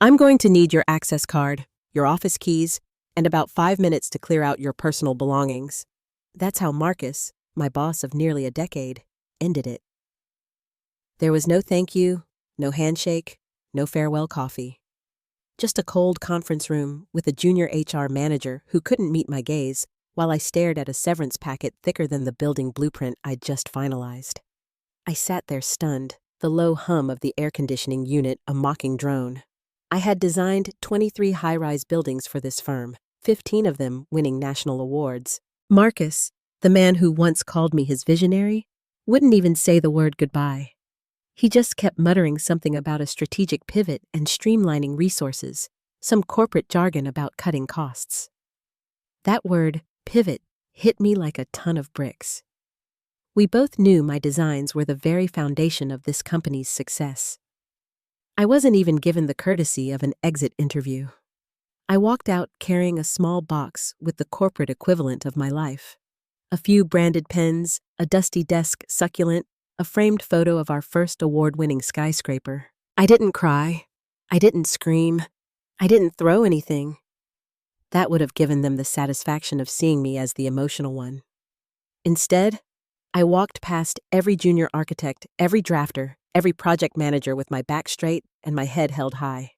I'm going to need your access card, your office keys, and about 5 minutes to clear out your personal belongings. That's how Marcus, my boss of nearly a decade, ended it. There was no thank you, no handshake, no farewell coffee. Just a cold conference room with a junior HR manager who couldn't meet my gaze while I stared at a severance packet thicker than the building blueprint I'd just finalized. I sat there stunned, the low hum of the air conditioning unit a mocking drone. I had designed 23 high-rise buildings for this firm, 15 of them winning national awards. Marcus, the man who once called me his visionary, wouldn't even say the word goodbye. He just kept muttering something about a strategic pivot and streamlining resources, some corporate jargon about cutting costs. That word, pivot, hit me like a ton of bricks. We both knew my designs were the very foundation of this company's success. I wasn't even given the courtesy of an exit interview. I walked out carrying a small box with the corporate equivalent of my life. A few branded pens, a dusty desk succulent, a framed photo of our first award-winning skyscraper. I didn't cry. I didn't scream. I didn't throw anything. That would have given them the satisfaction of seeing me as the emotional one. Instead, I walked past every junior architect, every drafter, every project manager with my back straight and my head held high.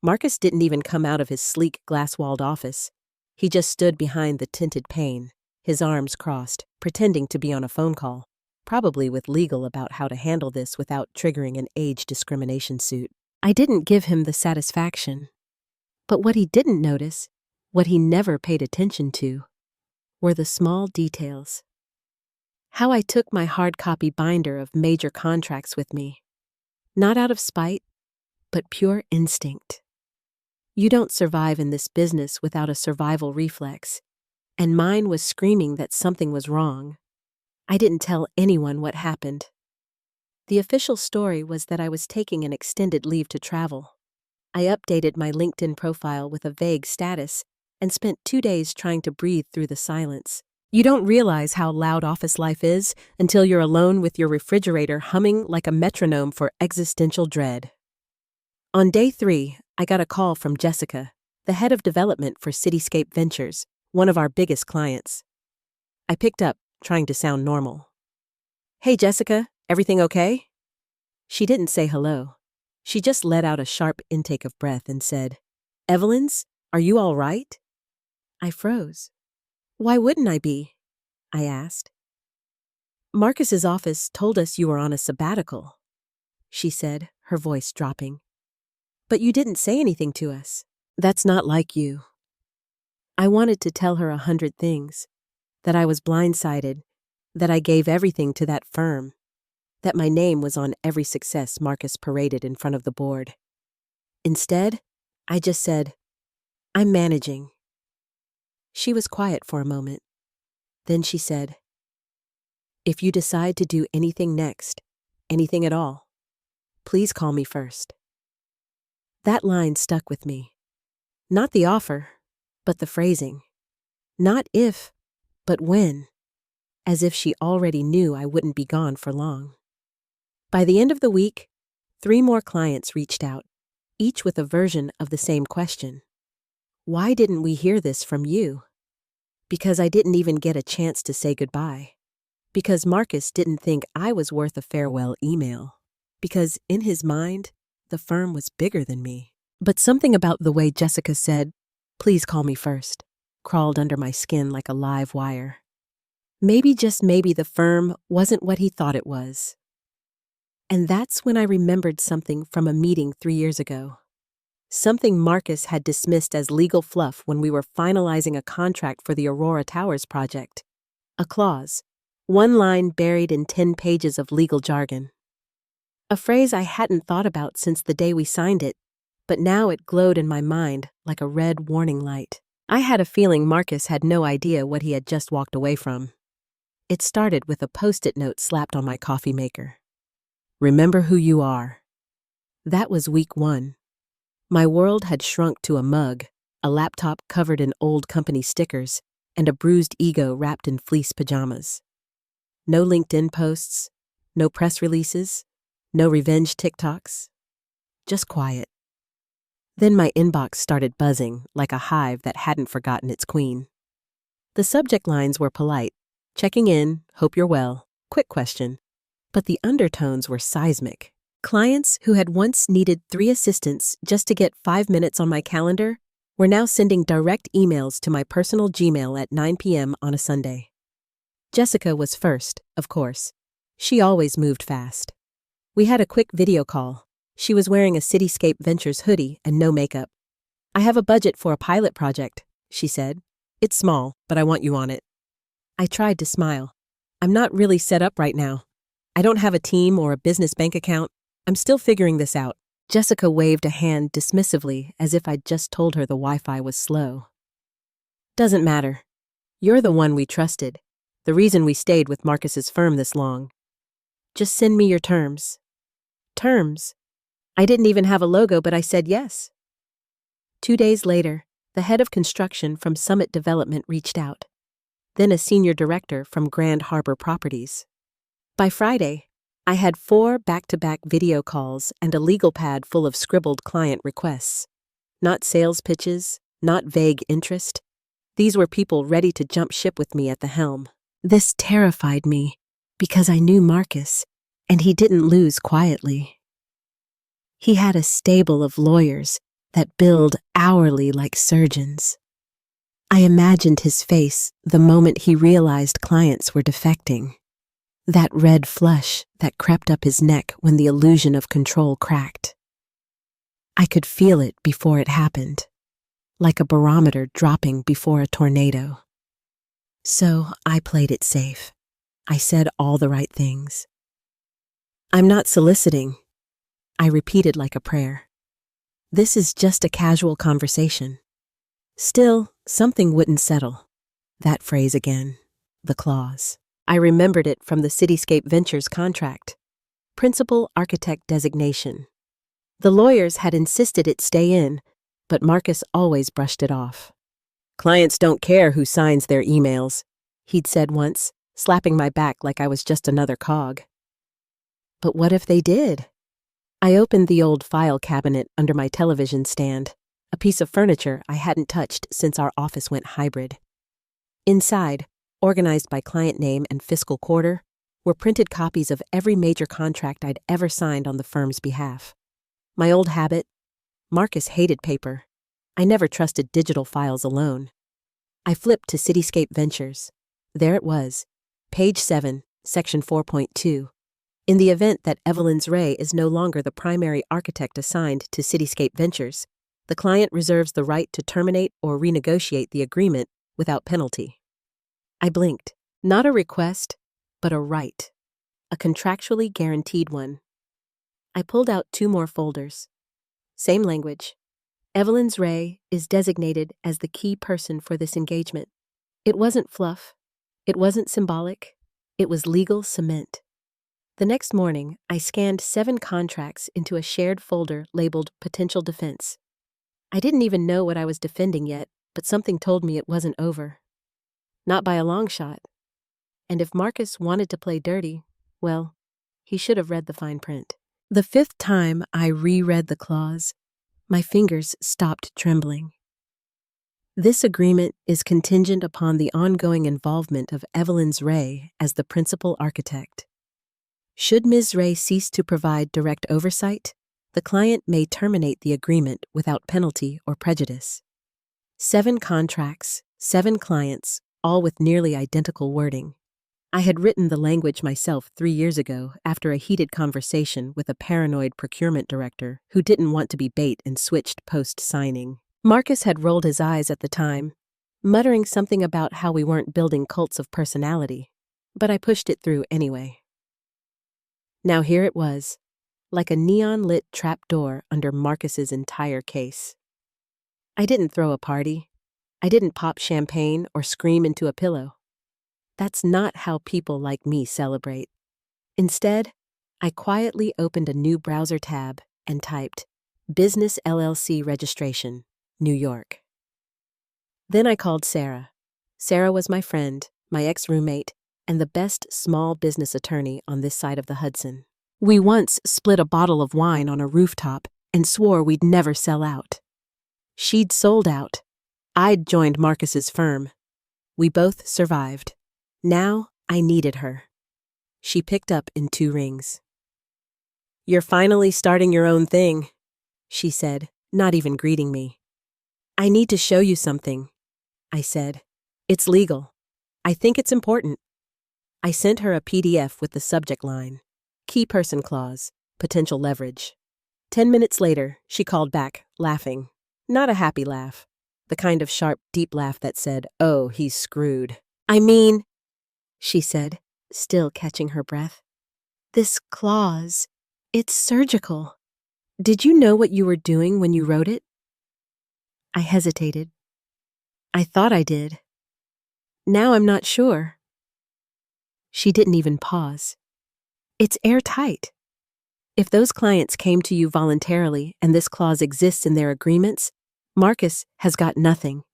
Marcus didn't even come out of his sleek, glass-walled office. He just stood behind the tinted pane, his arms crossed, pretending to be on a phone call, probably with legal about how to handle this without triggering an age discrimination suit. I didn't give him the satisfaction. But what he didn't notice, what he never paid attention to, were the small details. How I took my hard copy binder of major contracts with me. Not out of spite, but pure instinct. You don't survive in this business without a survival reflex, and mine was screaming that something was wrong. I didn't tell anyone what happened. The official story was that I was taking an extended leave to travel. I updated my LinkedIn profile with a vague status and spent 2 days trying to breathe through the silence. You don't realize how loud office life is until you're alone with your refrigerator humming like a metronome for existential dread. On day 3, I got a call from Jessica, the head of development for Cityscape Ventures, one of our biggest clients. I picked up, trying to sound normal. "Hey, Jessica, everything okay?" She didn't say hello. She just let out a sharp intake of breath and said, "Evelyn's, are you all right?" I froze. "Why wouldn't I be?" I asked. "Marcus's office told us you were on a sabbatical," she said, her voice dropping. "But you didn't say anything to us. That's not like you." I wanted to tell her 100 things, that I was blindsided, that I gave everything to that firm, that my name was on every success Marcus paraded in front of the board. Instead, I just said, "I'm managing." She was quiet for a moment. Then she said, "If you decide to do anything next, anything at all, please call me first." That line stuck with me. Not the offer, but the phrasing. Not if, but when. As if she already knew I wouldn't be gone for long. By the end of the week, 3 more clients reached out, each with a version of the same question. Why didn't we hear this from you? Because I didn't even get a chance to say goodbye. Because Marcus didn't think I was worth a farewell email. Because in his mind, the firm was bigger than me. But something about the way Jessica said, "Please call me first," crawled under my skin like a live wire. Maybe, just maybe, the firm wasn't what he thought it was. And that's when I remembered something from a meeting 3 years ago. Something Marcus had dismissed as legal fluff when we were finalizing a contract for the Aurora Towers project. A clause, 1 line buried in 10 pages of legal jargon. A phrase I hadn't thought about since the day we signed it, but now it glowed in my mind like a red warning light. I had a feeling Marcus had no idea what he had just walked away from. It started with a Post-it note slapped on my coffee maker. "Remember who you are." That was week 1. My world had shrunk to a mug, a laptop covered in old company stickers, and a bruised ego wrapped in fleece pajamas. No LinkedIn posts, no press releases, no revenge TikToks. Just quiet. Then my inbox started buzzing like a hive that hadn't forgotten its queen. The subject lines were polite. Checking in, hope you're well, quick question. But the undertones were seismic. Clients who had once needed 3 assistants just to get 5 minutes on my calendar were now sending direct emails to my personal Gmail at 9 p.m. on a Sunday. Jessica was first, of course. She always moved fast. We had a quick video call. She was wearing a Cityscape Ventures hoodie and no makeup. "I have a budget for a pilot project," she said. "It's small, but I want you on it." I tried to smile. "I'm not really set up right now. I don't have a team or a business bank account. I'm still figuring this out." Jessica waved a hand dismissively as if I'd just told her the Wi-Fi was slow. "Doesn't matter. You're the one we trusted. The reason we stayed with Marcus's firm this long. Just send me your terms." Terms? I didn't even have a logo, but I said yes. 2 days later, the head of construction from Summit Development reached out. Then a senior director from Grand Harbor Properties. By Friday, I had 4 back-to-back video calls and a legal pad full of scribbled client requests. Not sales pitches, not vague interest. These were people ready to jump ship with me at the helm. This terrified me because I knew Marcus, and he didn't lose quietly. He had a stable of lawyers that billed hourly like surgeons. I imagined his face the moment he realized clients were defecting. That red flush that crept up his neck when the illusion of control cracked. I could feel it before it happened, like a barometer dropping before a tornado. So I played it safe. I said all the right things. "I'm not soliciting," I repeated like a prayer. "This is just a casual conversation." Still, something wouldn't settle. That phrase again, the clause. I remembered it from the Cityscape Ventures contract. Principal architect designation. The lawyers had insisted it stay in, but Marcus always brushed it off. "Clients don't care who signs their emails," he'd said once, slapping my back like I was just another cog. But what if they did? I opened the old file cabinet under my television stand, a piece of furniture I hadn't touched since our office went hybrid. Inside, organized by client name and fiscal quarter, were printed copies of every major contract I'd ever signed on the firm's behalf. My old habit? Marcus hated paper. I never trusted digital files alone. I flipped to Cityscape Ventures. There it was, page 7, section 4.2. In the event that Evelyn's Ray is no longer the primary architect assigned to Cityscape Ventures, the client reserves the right to terminate or renegotiate the agreement without penalty. I blinked. Not a request, but a right. A contractually guaranteed one. I pulled out 2 more folders. Same language. Evelyn's Ray is designated as the key person for this engagement. It wasn't fluff. It wasn't symbolic. It was legal cement. The next morning, I scanned 7 contracts into a shared folder labeled Potential Defense. I didn't even know what I was defending yet, but something told me it wasn't over. Not by a long shot. And if Marcus wanted to play dirty, well, he should have read the fine print. The 5th time I reread the clause, my fingers stopped trembling. This agreement is contingent upon the ongoing involvement of Evelyn's Ray as the principal architect. Should Ms. Ray cease to provide direct oversight, the client may terminate the agreement without penalty or prejudice. 7 contracts, 7 clients, all with nearly identical wording. I had written the language myself 3 years ago after a heated conversation with a paranoid procurement director who didn't want to be bait and switched post-signing. Marcus had rolled his eyes at the time, muttering something about how we weren't building cults of personality, but I pushed it through anyway. Now here it was, like a neon-lit trapdoor under Marcus's entire case. I didn't throw a party. I didn't pop champagne or scream into a pillow. That's not how people like me celebrate. Instead, I quietly opened a new browser tab and typed, Business LLC Registration, New York. Then I called Sarah. Sarah was my friend, my ex-roommate, and the best small business attorney on this side of the Hudson. We once split a bottle of wine on a rooftop and swore we'd never sell out. She'd sold out. I'd joined Marcus's firm. We both survived. Now I needed her. She picked up in 2 rings. "You're finally starting your own thing," she said, not even greeting me. "I need to show you something," I said. "It's legal. I think it's important." I sent her a PDF with the subject line, "Key person clause, potential leverage." 10 minutes later, she called back, laughing. Not a happy laugh. The kind of sharp, deep laugh that said, "Oh, he's screwed." "I mean," she said, still catching her breath, "this clause, it's surgical. Did you know what you were doing when you wrote it?" I hesitated. I thought I did. Now I'm not sure. She didn't even pause. It's airtight. If those clients came to you voluntarily and this clause exists in their agreements, Marcus has got nothing,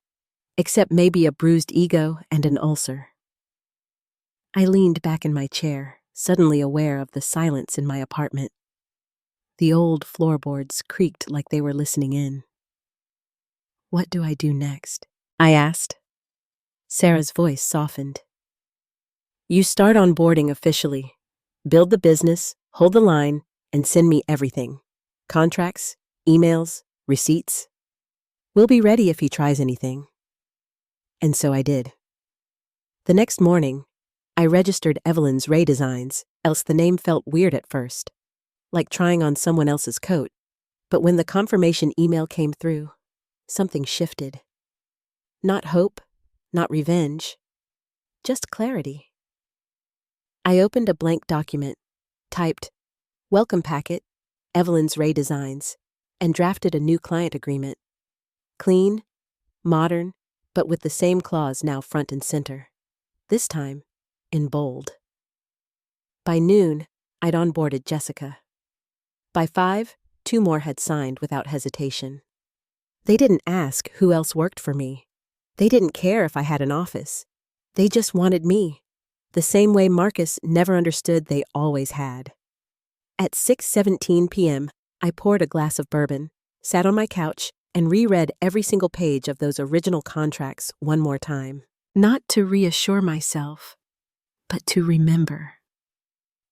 except maybe a bruised ego and an ulcer. I leaned back in my chair, suddenly aware of the silence in my apartment. The old floorboards creaked like they were listening in. "What do I do next?" I asked. Sarah's voice softened. "You start onboarding officially. Build the business, hold the line, and send me everything. Contracts, emails, receipts. We'll be ready if he tries anything." And so I did. The next morning, I registered Evelyn's Ray Designs, else the name felt weird at first, like trying on someone else's coat. But when the confirmation email came through, something shifted. Not hope, not revenge, just clarity. I opened a blank document, typed, "Welcome packet, Evelyn's Ray Designs," and drafted a new client agreement. Clean, modern, but with the same clause now front and center. This time, in bold. By noon, I'd onboarded Jessica. By 5, 2 more had signed without hesitation. They didn't ask who else worked for me. They didn't care if I had an office. They just wanted me, the same way Marcus never understood they always had. At 6:17 p.m., I poured a glass of bourbon, sat on my couch, and reread every single page of those original contracts one more time. Not to reassure myself, but to remember.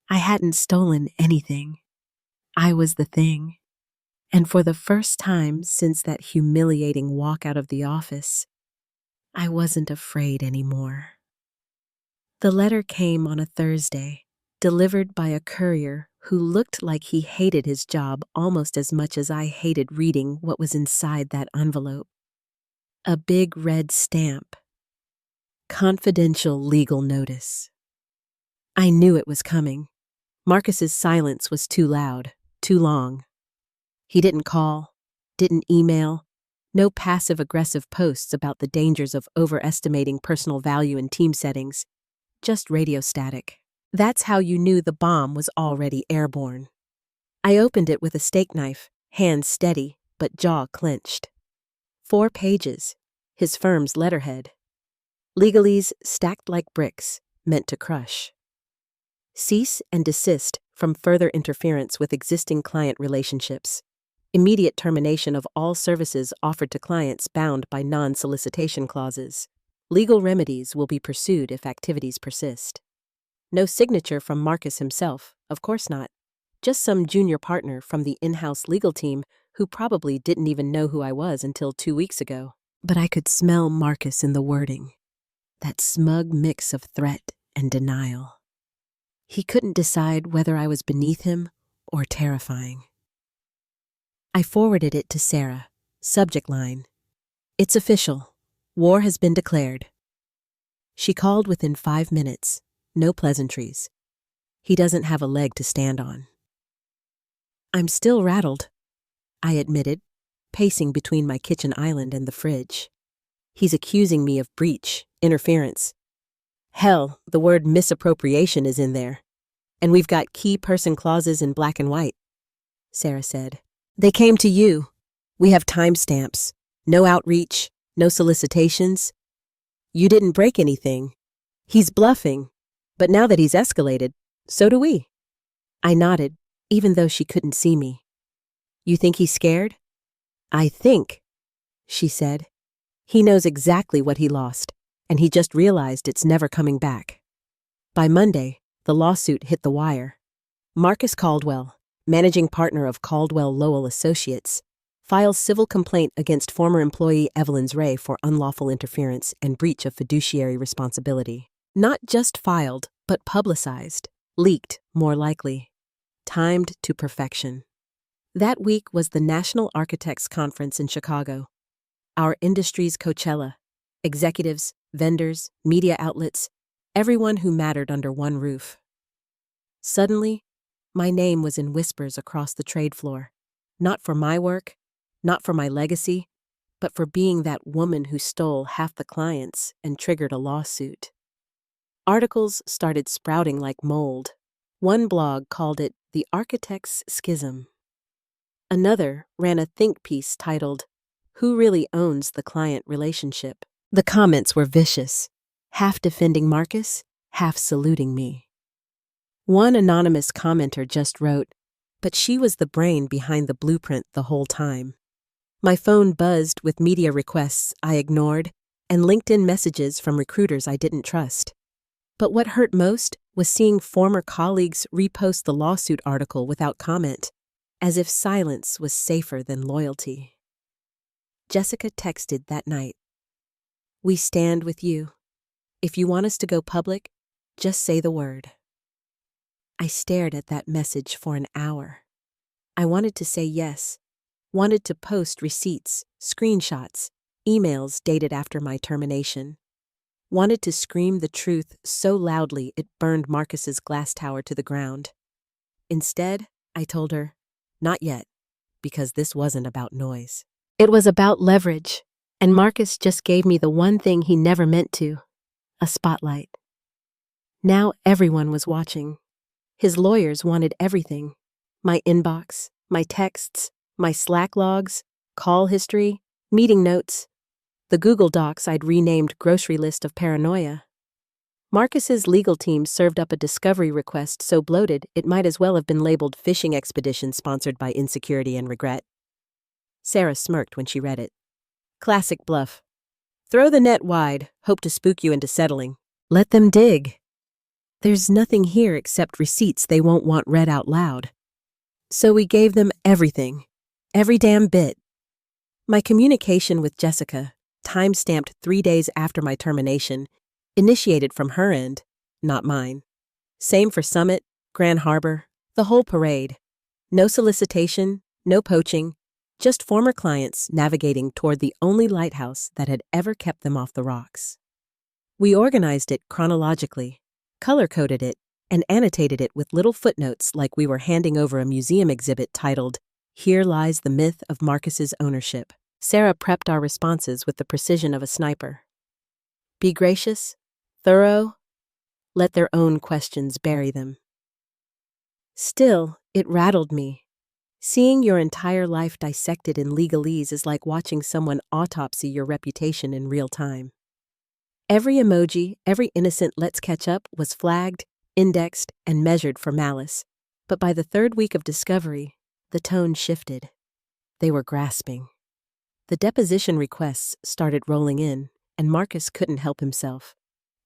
I hadn't stolen anything. I was the thing. And for the first time since that humiliating walk out of the office, I wasn't afraid anymore. The letter came on a Thursday, delivered by a courier who looked like he hated his job almost as much as I hated reading what was inside that envelope. A big red stamp. Confidential legal notice. I knew it was coming. Marcus's silence was too loud, too long. He didn't call, didn't email, no passive-aggressive posts about the dangers of overestimating personal value in team settings, just radio static. That's how you knew the bomb was already airborne. I opened it with a steak knife, hands steady, but jaw clenched. 4 pages, his firm's letterhead. Legalese stacked like bricks, meant to crush. Cease and desist from further interference with existing client relationships. Immediate termination of all services offered to clients bound by non-solicitation clauses. Legal remedies will be pursued if activities persist. No signature from Marcus himself, of course not. Just some junior partner from the in-house legal team who probably didn't even know who I was until 2 weeks ago. But I could smell Marcus in the wording. That smug mix of threat and denial. He couldn't decide whether I was beneath him or terrifying. I forwarded it to Sarah. Subject line: "It's official. War has been declared." She called within 5 minutes. No pleasantries. He doesn't have a leg to stand on. I'm still rattled, I admitted, pacing between my kitchen island and the fridge. He's accusing me of breach, interference. Hell, the word misappropriation is in there. And we've got key person clauses in black and white, Sarah said. They came to you. We have timestamps. No outreach, no solicitations. You didn't break anything. He's bluffing. But now that he's escalated, so do we. I nodded, even though she couldn't see me. You think he's scared? I think, she said. He knows exactly what he lost, and he just realized it's never coming back. By Monday, the lawsuit hit the wire. Marcus Caldwell, managing partner of Caldwell Lowell Associates, files civil complaint against former employee Evelyn Ray for unlawful interference and breach of fiduciary responsibility. Not just filed, but publicized, leaked, more likely, timed to perfection. That week was the National Architects Conference in Chicago, our industry's Coachella. Executives, vendors, media outlets, everyone who mattered under one roof. Suddenly, my name was in whispers across the trade floor, not for my work, not for my legacy, but for being that woman who stole half the clients and triggered a lawsuit. Articles started sprouting like mold. One blog called it the Architect's Schism. Another ran a think piece titled, "Who Really Owns the Client Relationship?" The comments were vicious, half defending Marcus, half saluting me. One anonymous commenter just wrote, "But she was the brain behind the blueprint the whole time." My phone buzzed with media requests I ignored and LinkedIn messages from recruiters I didn't trust. But what hurt most was seeing former colleagues repost the lawsuit article without comment, as if silence was safer than loyalty. Jessica texted that night, "We stand with you. If you want us to go public, just say the word." I stared at that message for an hour. I wanted to say yes, wanted to post receipts, screenshots, emails dated after my termination. Wanted to scream the truth so loudly it burned Marcus's glass tower to the ground. Instead, I told her, not yet, because this wasn't about noise. It was about leverage, and Marcus just gave me the one thing he never meant to, a spotlight. Now everyone was watching. His lawyers wanted everything: my inbox, my texts, my Slack logs, call history, meeting notes, the Google Docs I'd renamed Grocery List of Paranoia. Marcus's legal team served up a discovery request so bloated it might as well have been labeled Fishing Expedition sponsored by Insecurity and Regret. Sarah smirked when she read it. Classic bluff. Throw the net wide, hope to spook you into settling. Let them dig. There's nothing here except receipts they won't want read out loud. So we gave them everything. Every damn bit. My communication with Jessica, time-stamped 3 days after my termination, initiated from her end, not mine. Same for Summit, Grand Harbor, the whole parade. No solicitation, no poaching, just former clients navigating toward the only lighthouse that had ever kept them off the rocks. We organized it chronologically, color-coded it, and annotated it with little footnotes like we were handing over a museum exhibit titled, "Here Lies the Myth of Marcus's Ownership." Sarah prepped our responses with the precision of a sniper. Be gracious, thorough, let their own questions bury them. Still, it rattled me. Seeing your entire life dissected in legalese is like watching someone autopsy your reputation in real time. Every emoji, every innocent "let's catch up" was flagged, indexed, and measured for malice. But by the third week of discovery, the tone shifted. They were grasping. The deposition requests started rolling in, and Marcus couldn't help himself.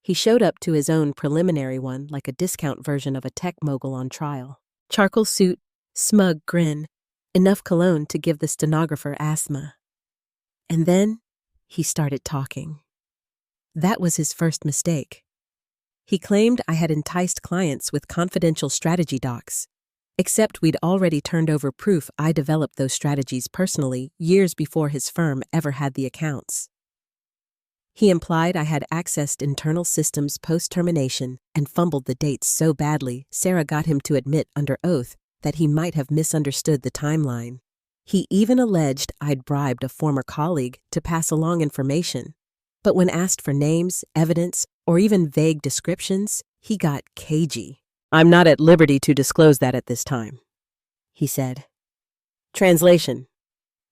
He showed up to his own preliminary one like a discount version of a tech mogul on trial. Charcoal suit, smug grin, enough cologne to give the stenographer asthma. And then he started talking. That was his first mistake. He claimed I had enticed clients with confidential strategy docs, except we'd already turned over proof I developed those strategies personally years before his firm ever had the accounts. He implied I had accessed internal systems post-termination and fumbled the dates so badly Sarah got him to admit under oath that he might have misunderstood the timeline. He even alleged I'd bribed a former colleague to pass along information, but when asked for names, evidence, or even vague descriptions, he got cagey. "I'm not at liberty to disclose that at this time," he said. Translation: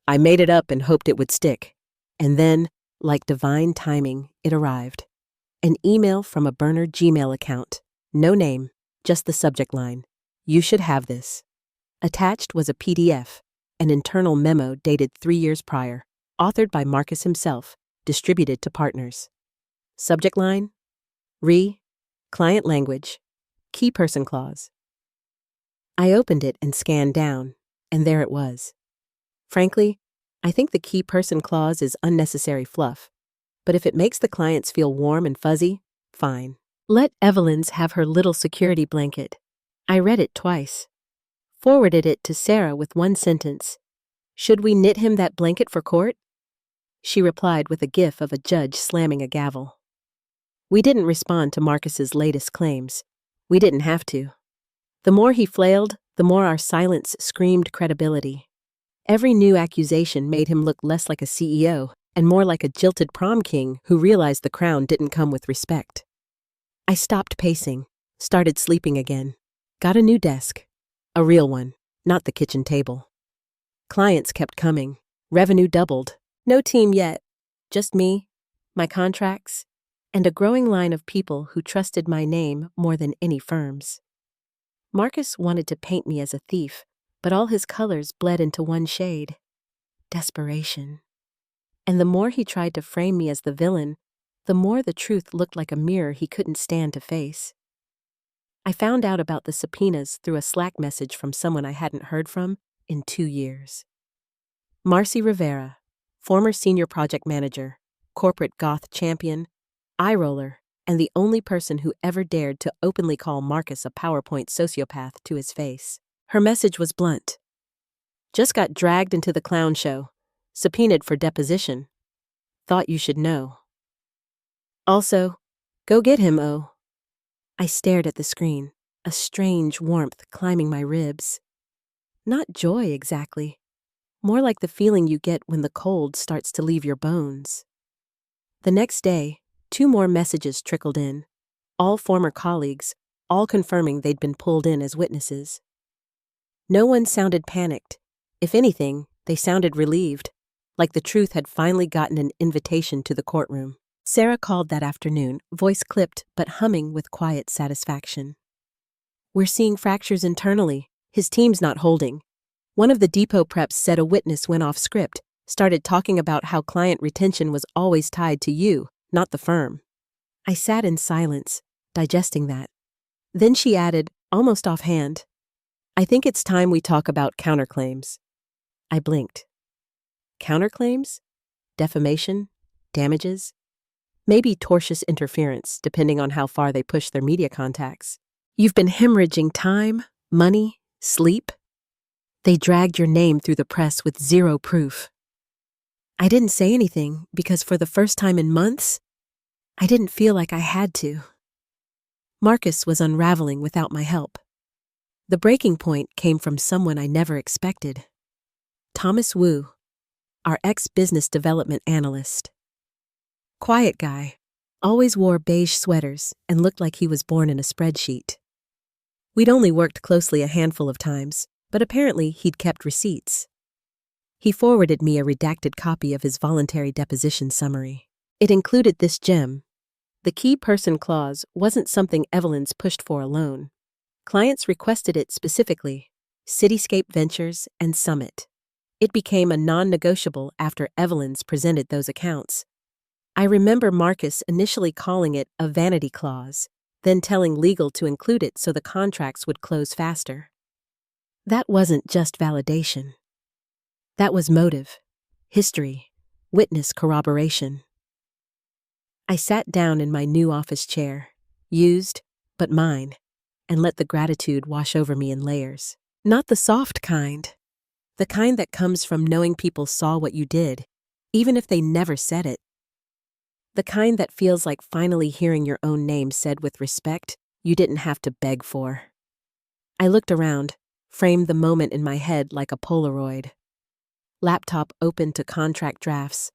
I made it up and hoped it would stick. And then, like divine timing, it arrived. An email from a burner Gmail account. No name, just the subject line. "You should have this." Attached was a PDF, an internal memo dated 3 years prior, authored by Marcus himself, distributed to partners. Subject line: client language, key person clause. I opened it and scanned down, and there it was. Frankly, I think the key person clause is unnecessary fluff, but if it makes the clients feel warm and fuzzy, fine. Let Evelyn's have her little security blanket. I read it twice. Forwarded it to Sarah with one sentence. Should we knit him that blanket for court? She replied with a gif of a judge slamming a gavel. We didn't respond to Marcus's latest claims. We didn't have to. The more he flailed, the more our silence screamed credibility. Every new accusation made him look less like a CEO and more like a jilted prom king who realized the crown didn't come with respect. I stopped pacing, started sleeping again, got a new desk. A real one, not the kitchen table. Clients kept coming. Revenue doubled. No team yet. Just me, my contracts, and a growing line of people who trusted my name more than any firm's. Marcus wanted to paint me as a thief, but all his colors bled into one shade: desperation. And the more he tried to frame me as the villain, the more the truth looked like a mirror he couldn't stand to face. I found out about the subpoenas through a Slack message from someone I hadn't heard from in 2 years. Marcy Rivera, former senior project manager, corporate goth champion, eye roller, and the only person who ever dared to openly call Marcus a PowerPoint sociopath to his face. Her message was blunt. Just got dragged into the clown show, subpoenaed for deposition. Thought you should know. Also, go get him, oh. I stared at the screen, a strange warmth climbing my ribs. Not joy exactly, more like the feeling you get when the cold starts to leave your bones. The next day, 2 more messages trickled in, all former colleagues, all confirming they'd been pulled in as witnesses. No one sounded panicked. If anything, they sounded relieved, like the truth had finally gotten an invitation to the courtroom. Sarah called that afternoon, voice clipped but humming with quiet satisfaction. We're seeing fractures internally. His team's not holding. One of the depot preps said a witness went off script, started talking about how client retention was always tied to you, not the firm. I sat in silence, digesting that. Then she added, almost offhand, I think it's time we talk about counterclaims. I blinked. Counterclaims? Defamation? Damages? Maybe tortious interference, depending on how far they push their media contacts. You've been hemorrhaging time, money, sleep. They dragged your name through the press with 0 proof. I didn't say anything because for the first time in months, I didn't feel like I had to. Marcus was unraveling without my help. The breaking point came from someone I never expected. Thomas Wu, our ex-business development analyst. Quiet guy, always wore beige sweaters and looked like he was born in a spreadsheet. We'd only worked closely a handful of times, but apparently he'd kept receipts. He forwarded me a redacted copy of his voluntary deposition summary. It included this gem. The key person clause wasn't something Evelyn's pushed for alone. Clients requested it specifically: Cityscape Ventures and Summit. It became a non-negotiable after Evelyn's presented those accounts. I remember Marcus initially calling it a vanity clause, then telling legal to include it so the contracts would close faster. That wasn't just validation. That was motive, history, witness corroboration. I sat down in my new office chair, used, but mine, and let the gratitude wash over me in layers. Not the soft kind, the kind that comes from knowing people saw what you did, even if they never said it. The kind that feels like finally hearing your own name said with respect you didn't have to beg for. I looked around, framed the moment in my head like a Polaroid. Laptop open to contract drafts,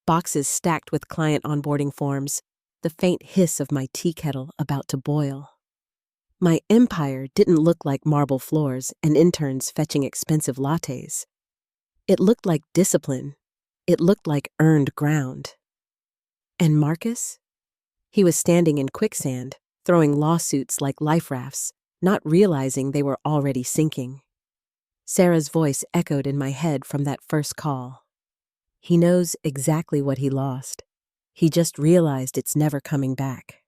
boxes stacked with client onboarding forms, the faint hiss of my tea kettle about to boil. My empire didn't look like marble floors and interns fetching expensive lattes. It looked like discipline. It looked like earned ground. And Marcus? He was standing in quicksand, throwing lawsuits like life rafts, not realizing they were already sinking. Sarah's voice echoed in my head from that first call. He knows exactly what he lost. He just realized it's never coming back.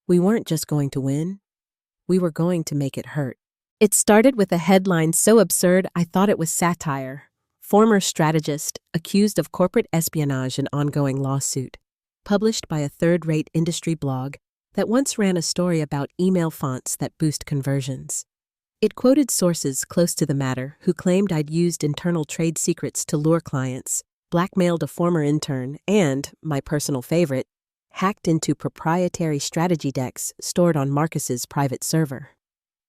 We weren't just going to win, we were going to make it hurt. It started with a headline so absurd I thought it was satire. Former strategist accused of corporate espionage in ongoing lawsuit. Published by a third-rate industry blog that once ran a story about email fonts that boost conversions. It quoted sources close to the matter who claimed I'd used internal trade secrets to lure clients, blackmailed a former intern, and, my personal favorite, hacked into proprietary strategy decks stored on Marcus's private server.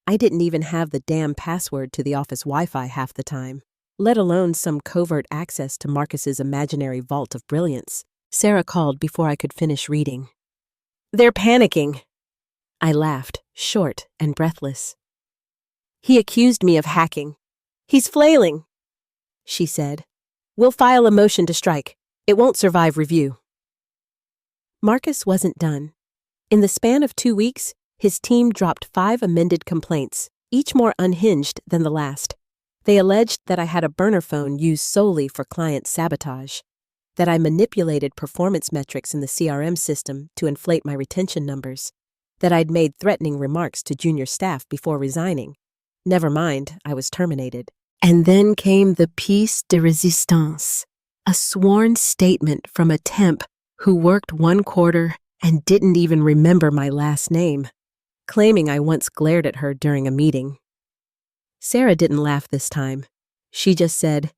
I didn't even have the damn password to the office Wi-Fi half the time, let alone some covert access to Marcus's imaginary vault of brilliance. Sarah called before I could finish reading. "They're panicking." I laughed, short and breathless. "He accused me of hacking. He's flailing," she said. "We'll file a motion to strike. It won't survive review." Marcus wasn't done. In the span of 2 weeks, his team dropped 5 amended complaints, each more unhinged than the last. They alleged that I had a burner phone used solely for client sabotage, that I manipulated performance metrics in the CRM system to inflate my retention numbers, that I'd made threatening remarks to junior staff before resigning. Never mind, I was terminated. And then came the pièce de résistance, a sworn statement from a temp who worked 1 quarter and didn't even remember my last name, claiming I once glared at her during a meeting. Sarah didn't laugh this time. She just said,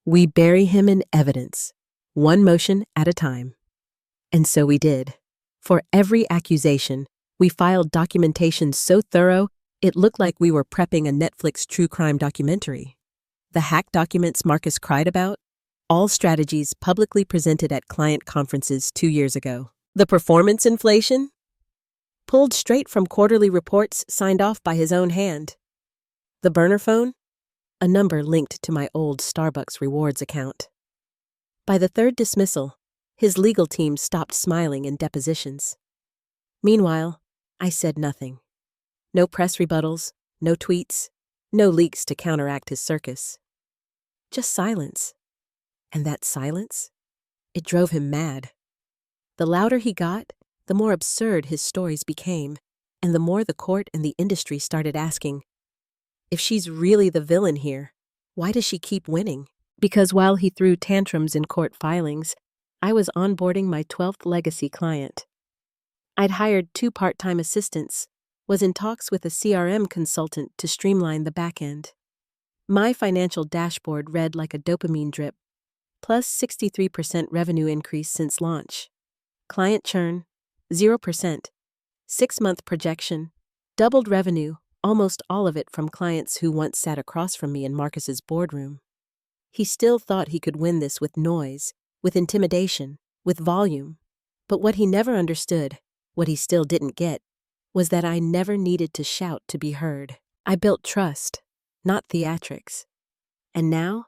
"We bury him in evidence, 1 motion at a time." And so we did. For every accusation, we filed documentation so thorough it looked like we were prepping a Netflix true crime documentary. The hack documents Marcus cried about, all strategies publicly presented at client conferences 2 years ago. The performance inflation? Pulled straight from quarterly reports signed off by his own hand. The burner phone? A number linked to my old Starbucks rewards account. By the 3rd dismissal, his legal team stopped smiling in depositions. Meanwhile, I said nothing. No press rebuttals, no tweets, no leaks to counteract his circus. Just silence. And that silence? It drove him mad. The louder he got, the more absurd his stories became, and the more the court and the industry started asking, if she's really the villain here, why does she keep winning? Because while he threw tantrums in court filings, I was onboarding my 12th legacy client. I'd hired 2 part-time assistants, was in talks with a CRM consultant to streamline the back end. My financial dashboard read like a dopamine drip, plus 63% revenue increase since launch. Client churn, 0%. 6-month projection, doubled revenue, almost all of it from clients who once sat across from me in Marcus's boardroom. He still thought he could win this with noise, with intimidation, with volume. But what he never understood, what he still didn't get, was that I never needed to shout to be heard. I built trust, not theatrics. And now,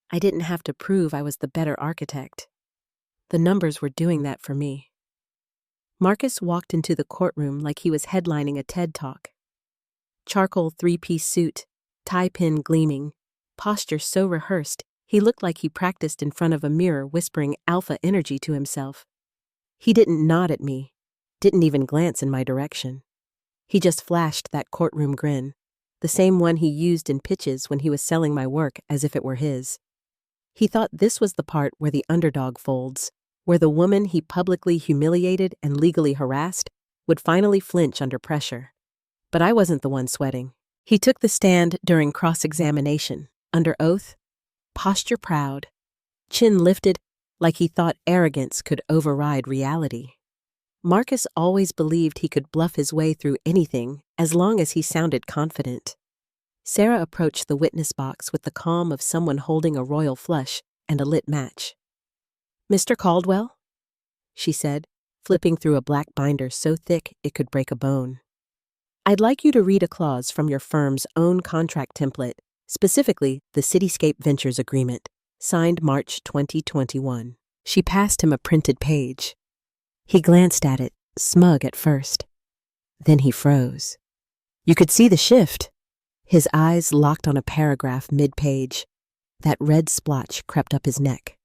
I didn't have to prove I was the better architect. The numbers were doing that for me. Marcus walked into the courtroom like he was headlining a TED Talk. Charcoal 3-piece suit, tie pin gleaming, posture so rehearsed he looked like he practiced in front of a mirror whispering alpha energy to himself. He didn't nod at me, didn't even glance in my direction. He just flashed that courtroom grin, the same one he used in pitches when he was selling my work as if it were his. He thought this was the part where the underdog folds, where the woman he publicly humiliated and legally harassed would finally flinch under pressure. But I wasn't the one sweating. He took the stand during cross-examination, under oath, posture proud, chin lifted like he thought arrogance could override reality. Marcus always believed he could bluff his way through anything as long as he sounded confident. Sarah approached the witness box with the calm of someone holding a royal flush and a lit match. "Mr. Caldwell?" she said, flipping through a black binder so thick it could break a bone. "I'd like you to read a clause from your firm's own contract template, specifically the Cityscape Ventures Agreement, signed March 2021. She passed him a printed page. He glanced at it, smug at first. Then he froze. You could see the shift. His eyes locked on a paragraph mid-page. That red splotch crept up his neck.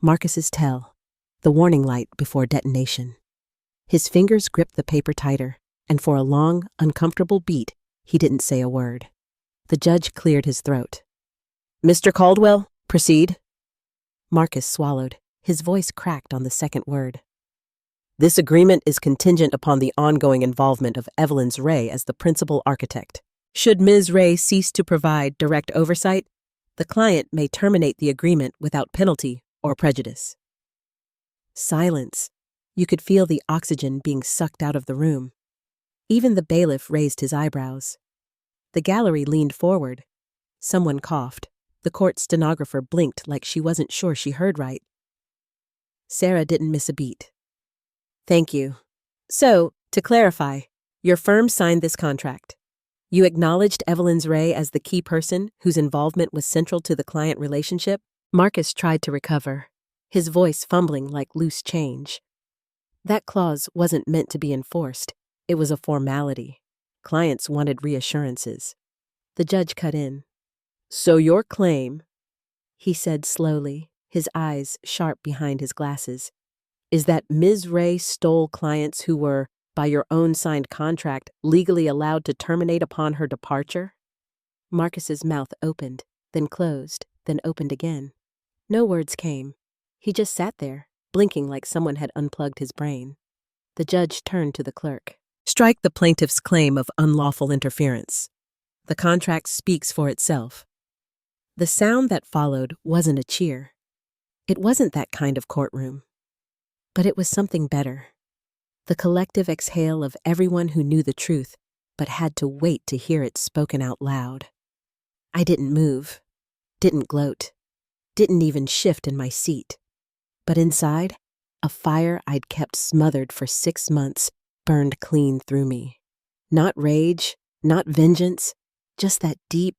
Marcus's tell, the warning light before detonation. His fingers gripped the paper tighter, and for a long, uncomfortable beat, he didn't say a word. The judge cleared his throat. "Mr. Caldwell, proceed." Marcus swallowed. His voice cracked on the second word. "This agreement is contingent upon the ongoing involvement of Evelyn's Ray as the principal architect. Should Ms. Ray cease to provide direct oversight, the client may terminate the agreement without penalty or prejudice." Silence. You could feel the oxygen being sucked out of the room. Even the bailiff raised his eyebrows. The gallery leaned forward. Someone coughed. The court stenographer blinked like she wasn't sure she heard right. Sarah didn't miss a beat. "Thank you. So, to clarify, your firm signed this contract. You acknowledged Evelyn's Ray as the key person whose involvement was central to the client relationship?" Marcus tried to recover, his voice fumbling like loose change. That clause wasn't meant to be enforced. It was a formality. Clients wanted reassurances. The judge cut in. "So your claim," he said slowly, his eyes sharp behind his glasses, "is that Ms. Ray stole clients who were, by your own signed contract, legally allowed to terminate upon her departure?" Marcus's mouth opened, then closed, then opened again. No words came. He just sat there, blinking like someone had unplugged his brain. The judge turned to the clerk. "Strike the plaintiff's claim of unlawful interference. The contract speaks for itself." The sound that followed wasn't a cheer. It wasn't that kind of courtroom. But it was something better. The collective exhale of everyone who knew the truth, but had to wait to hear it spoken out loud. I didn't move, didn't gloat, didn't even shift in my seat. But inside, a fire I'd kept smothered for 6 months burned clean through me. Not rage, not vengeance, just that deep,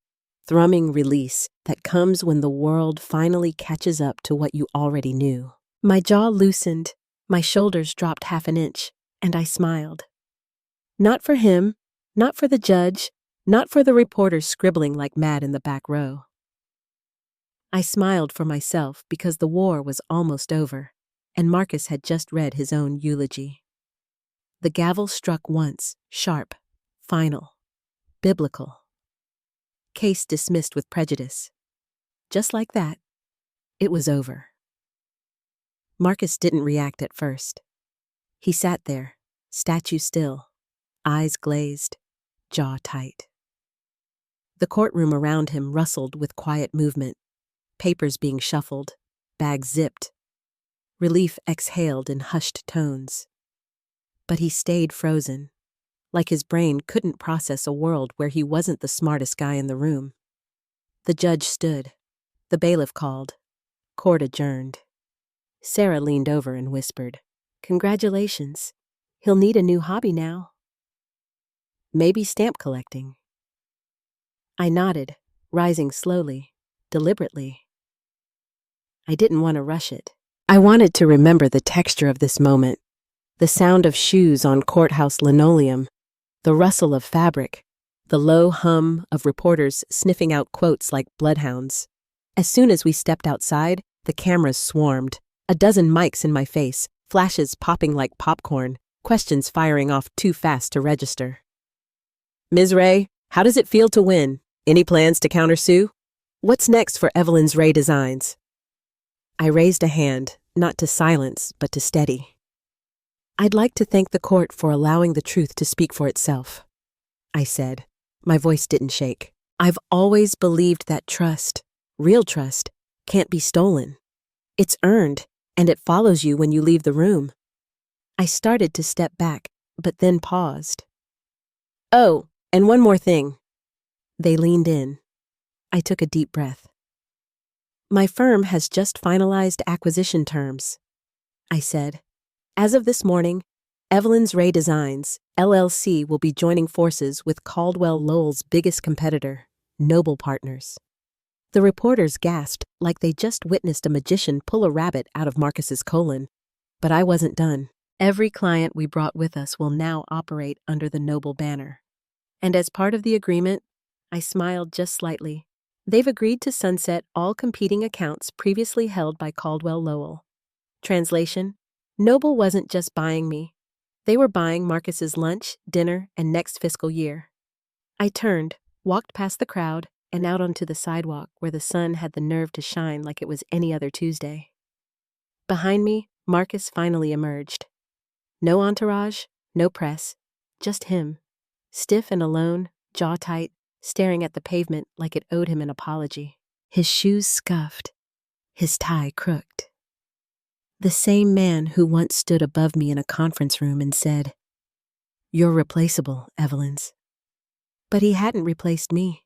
thrumming release that comes when the world finally catches up to what you already knew. My jaw loosened, my shoulders dropped half an inch, and I smiled. Not for him, not for the judge, not for the reporters scribbling like mad in the back row. I smiled for myself because the war was almost over, and Marcus had just read his own eulogy. The gavel struck once, sharp, final, biblical. Case dismissed with prejudice. Just like that, it was over. Marcus didn't react at first. He sat there, statue still, eyes glazed, jaw tight. The courtroom around him rustled with quiet movement, papers being shuffled, bags zipped. Relief exhaled in hushed tones. But he stayed frozen, like his brain couldn't process a world where he wasn't the smartest guy in the room. The judge stood. The bailiff called. Court adjourned. Sarah leaned over and whispered, "Congratulations. He'll need a new hobby now. Maybe stamp collecting." I nodded, rising slowly, deliberately. I didn't want to rush it. I wanted to remember the texture of this moment, the sound of shoes on courthouse linoleum, the rustle of fabric, the low hum of reporters sniffing out quotes like bloodhounds. As soon as we stepped outside, the cameras swarmed, a dozen mics in my face, flashes popping like popcorn, questions firing off too fast to register. "Ms. Ray, how does it feel to win? Any plans to countersue? What's next for Evelyn's Ray Designs?" I raised a hand, not to silence, but to steady. "I'd like to thank the court for allowing the truth to speak for itself," I said. My voice didn't shake. "I've always believed that trust, real trust, can't be stolen. It's earned, and it follows you when you leave the room." I started to step back, but then paused. "Oh, and one more thing." They leaned in. I took a deep breath. "My firm has just finalized acquisition terms," I said. "As of this morning, Evelyn's Ray Designs, LLC will be joining forces with Caldwell Lowell's biggest competitor, Noble Partners." The reporters gasped like they just witnessed a magician pull a rabbit out of Marcus's colon. But I wasn't done. Every client we brought with us will now operate under the Noble banner. And as part of the agreement, I smiled just slightly, They've agreed to sunset all competing accounts previously held by Caldwell Lowell. Translation: Noble wasn't just buying me. They were buying Marcus's lunch, dinner, and next fiscal year. I turned, walked past the crowd, and out onto the sidewalk where the sun had the nerve to shine like it was any other Tuesday. Behind me, Marcus finally emerged. No entourage, no press, just him, stiff and alone, jaw tight, staring at the pavement like it owed him an apology. His shoes scuffed, his tie crooked. The same man who once stood above me in a conference room and said, "You're replaceable, Evelyns." But he hadn't replaced me.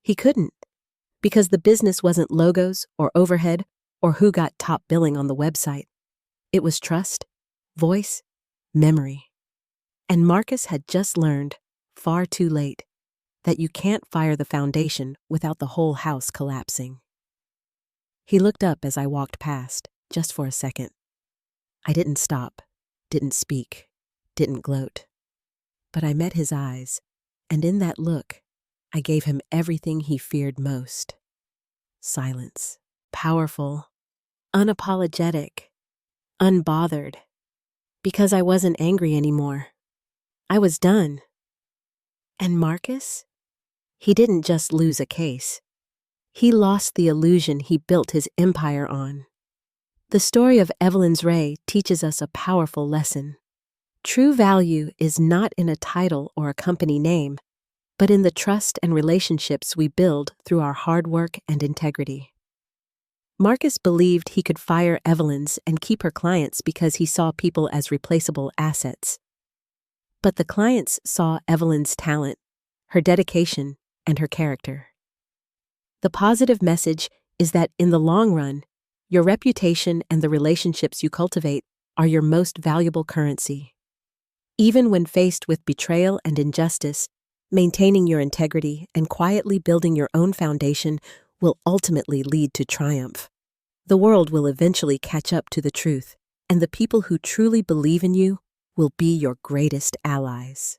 He couldn't, because the business wasn't logos or overhead or who got top billing on the website. It was trust, voice, memory. And Marcus had just learned, far too late, that you can't fire the foundation without the whole house collapsing. He looked up as I walked past, just for a second. I didn't stop, didn't speak, didn't gloat. But I met his eyes, and in that look, I gave him everything he feared most. Silence. Powerful. Unapologetic. Unbothered. Because I wasn't angry anymore. I was done. And Marcus? He didn't just lose a case. He lost the illusion he built his empire on. The story of Evelyns Ray teaches us a powerful lesson. True value is not in a title or a company name, but in the trust and relationships we build through our hard work and integrity. Marcus believed he could fire Evelyns and keep her clients because he saw people as replaceable assets. But the clients saw Evelyns' talent, her dedication, and her character. The positive message is that in the long run, your reputation and the relationships you cultivate are your most valuable currency. Even when faced with betrayal and injustice, maintaining your integrity and quietly building your own foundation will ultimately lead to triumph. The world will eventually catch up to the truth, and the people who truly believe in you will be your greatest allies.